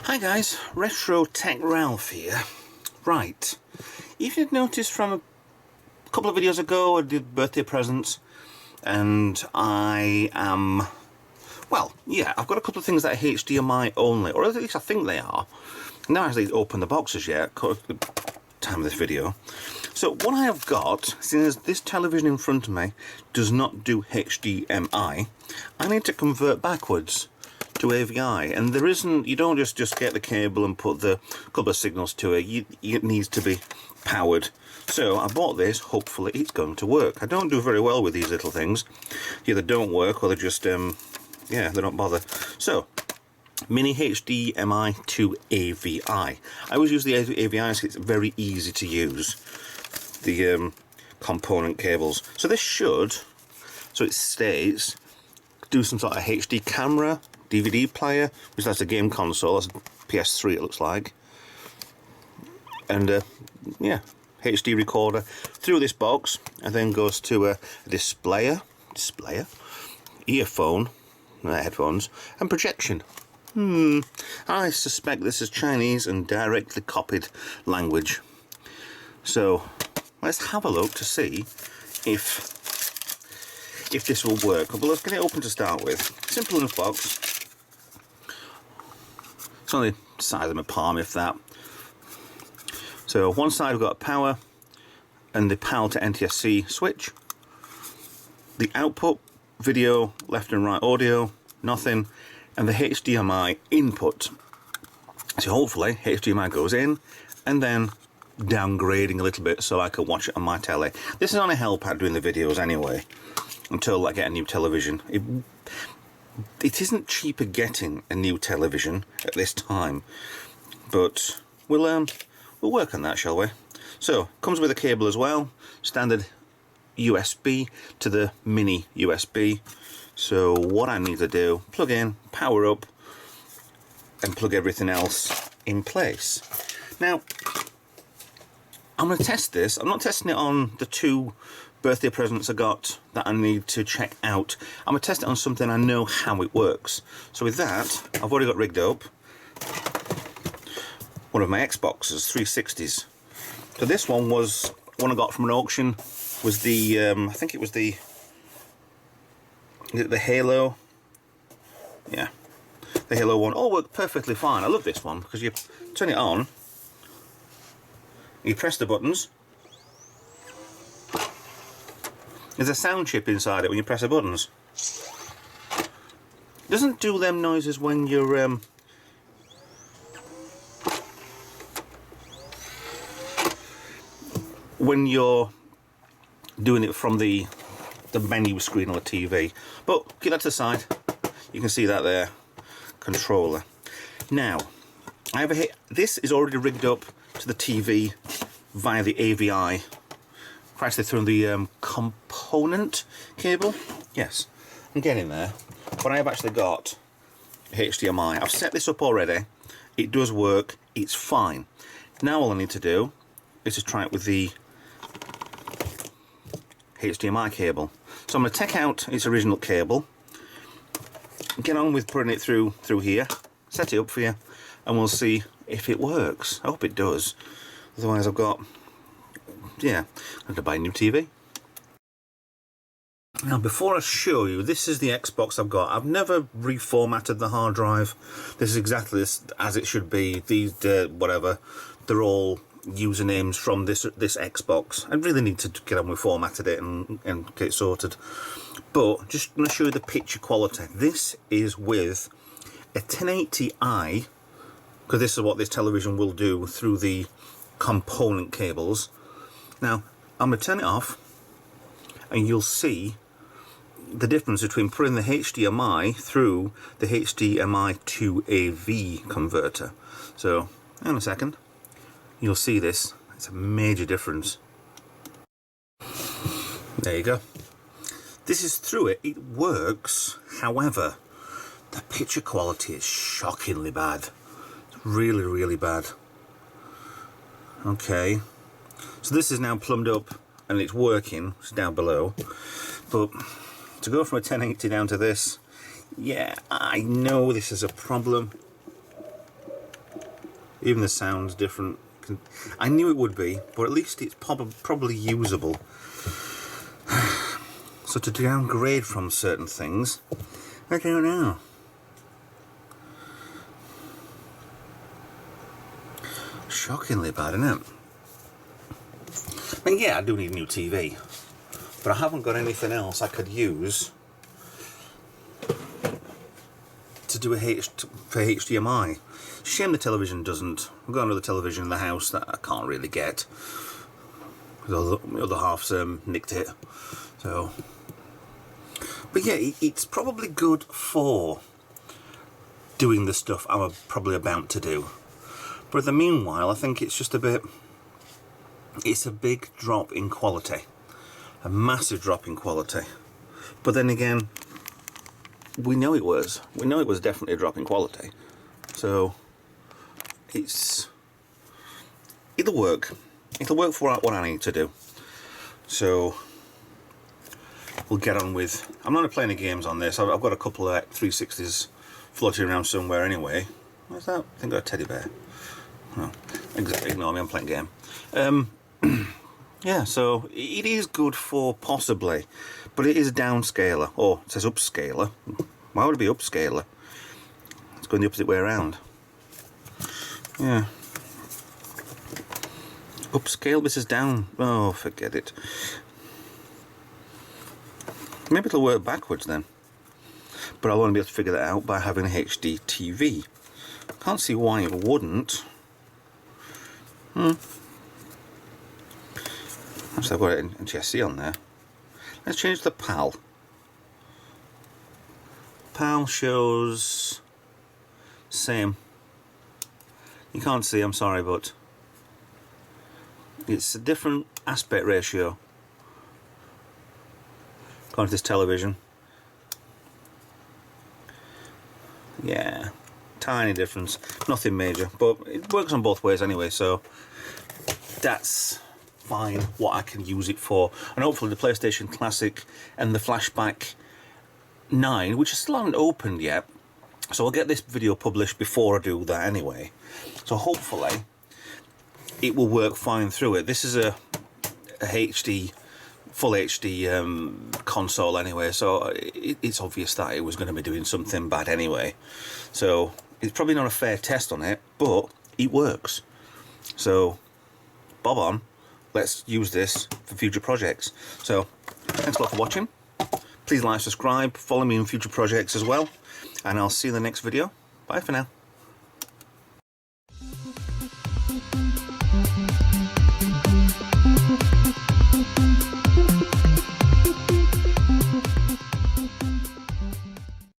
Hi guys, Retro Tech Ralph here. Right, if you'd noticed from a couple of videos ago I did birthday presents, and I am, well, yeah, I've got a couple of things that are HDMI only, or at least I think they are. Now I actually open the boxes yet, at the time of this video. So what I have got, since this television in front of me does not do HDMI, I need to convert backwards to AVI, and there isn't, you don't just get the cable and put the couple of signals to it. It needs to be powered. So I bought this, hopefully it's going to work. I don't do very well with these little things. Either don't work or they just yeah, they don't bother. So mini HDMI to AVI. I always use the AVI so it's very easy to use, the component cables. So this should, so it states, do some sort of HD camera, DVD player, which that's a game console, that's PS3 it looks like, and yeah, HD recorder through this box, and then goes to a displayer, earphone, headphones, and projection. I suspect this is Chinese and directly copied language. So let's have a look to see if this will work. But let's get it open to start with. Simple enough box. It's only the size of my palm, if that. So one side we've got power and the PAL to NTSC switch. The output, video, left and right audio, nothing, and the HDMI input. So hopefully HDMI goes in, and then downgrading a little bit so I can watch it on my telly. This is on a hell pad doing the videos anyway, until I get a new television. It isn't cheaper getting a new television at this time, but we'll work on that, shall we? So comes with a cable as well, standard USB to the mini USB. So what I need to do, plug in, power up, and plug everything else in place. Now I'm going to test this. I'm not testing it on the two birthday presents I got that I need to check out. I'm going to test it on something I know how it works. So with that, I've already got rigged up one of my Xboxes 360s. So this one was one I got from an auction, was the I think it was the Halo, yeah, the Halo one. All worked perfectly fine. I love this one because you turn it on, you press the buttons. There's a sound chip inside it when you press the buttons. It doesn't do them noises when you're doing it from the menu screen on the TV. But keep that to the side. You can see that there. Controller. Now, this is already rigged up to the TV via the AVI. Actually through the component cable. Yes, I'm getting there. But I have actually got HDMI. I've set this up already. It does work. It's fine. Now all I need to do is just try it with the HDMI cable. So I'm going to take out its original cable, get on with putting it through here, set it up for you, and we'll see if it works. I hope it does. Otherwise I've got, yeah, I have to buy a new TV. Now before I show you, this is the Xbox I've got. I've never reformatted the hard drive. This is exactly as it should be. These, whatever, they're all usernames from this Xbox. I really need to get on with formatted it and get it sorted. But just going to show you the picture quality. This is with a 1080i, because this is what this television will do through the component cables. Now I'm going to turn it off and you'll see the difference between putting the HDMI through the HDMI to AV converter. So hang on a second, you'll see this. It's a major difference. There you go. This is through it. It works. However, the picture quality is shockingly bad. It's really, really bad. Okay, so this is now plumbed up and it's working. It's down below, but to go from a 1080 down to this, yeah, I know this is a problem. Even the sound's different. I knew it would be, but at least it's probably usable. So to downgrade from certain things, I don't know. Shockingly bad, isn't it? I mean, yeah, I do need a new TV, but I haven't got anything else I could use to do for HDMI. Shame the television doesn't. I've got another television in the house that I can't really get. The other half's nicked it. So, but yeah, it's probably good for doing the stuff I'm probably about to do. But in the meanwhile, I think it's just a bit. It's a big drop in quality, a massive drop in quality. But then again, we know it was definitely a drop in quality. So it'll work for what I need to do. So we'll get on with. I'm not playing any games on this. I've got a couple of 360s floating around somewhere anyway. What's that? I think I got a teddy bear. No, ignore me. I'm playing a game. Yeah, so it is good for possibly, but it is a downscaler. Oh, it says upscaler. Why would it be upscaler? It's going the opposite way around. Yeah. Upscale, this is down. Oh, forget it. Maybe it'll work backwards then. But I'll only be able to figure that out by having a HD TV. Can't see why it wouldn't. Actually, I've got it in GSC on there. Let's change the PAL. PAL shows same. You can't see, I'm sorry, but it's a different aspect ratio according to this television. Yeah, tiny difference, nothing major, but it works on both ways anyway, so that's fine what I can use it for. And hopefully the PlayStation Classic and the Flashback 9, which still haven't opened yet, so I'll get this video published before I do that anyway, so hopefully it will work fine through it. This is a HD, full HD console anyway, so it's obvious that it was going to be doing something bad anyway, so it's probably not a fair test on it, but it works. So bob on, let's use this for future projects. So thanks a lot for watching. Please like, subscribe, follow me in future projects as well, and I'll see you in the next video. Bye for now.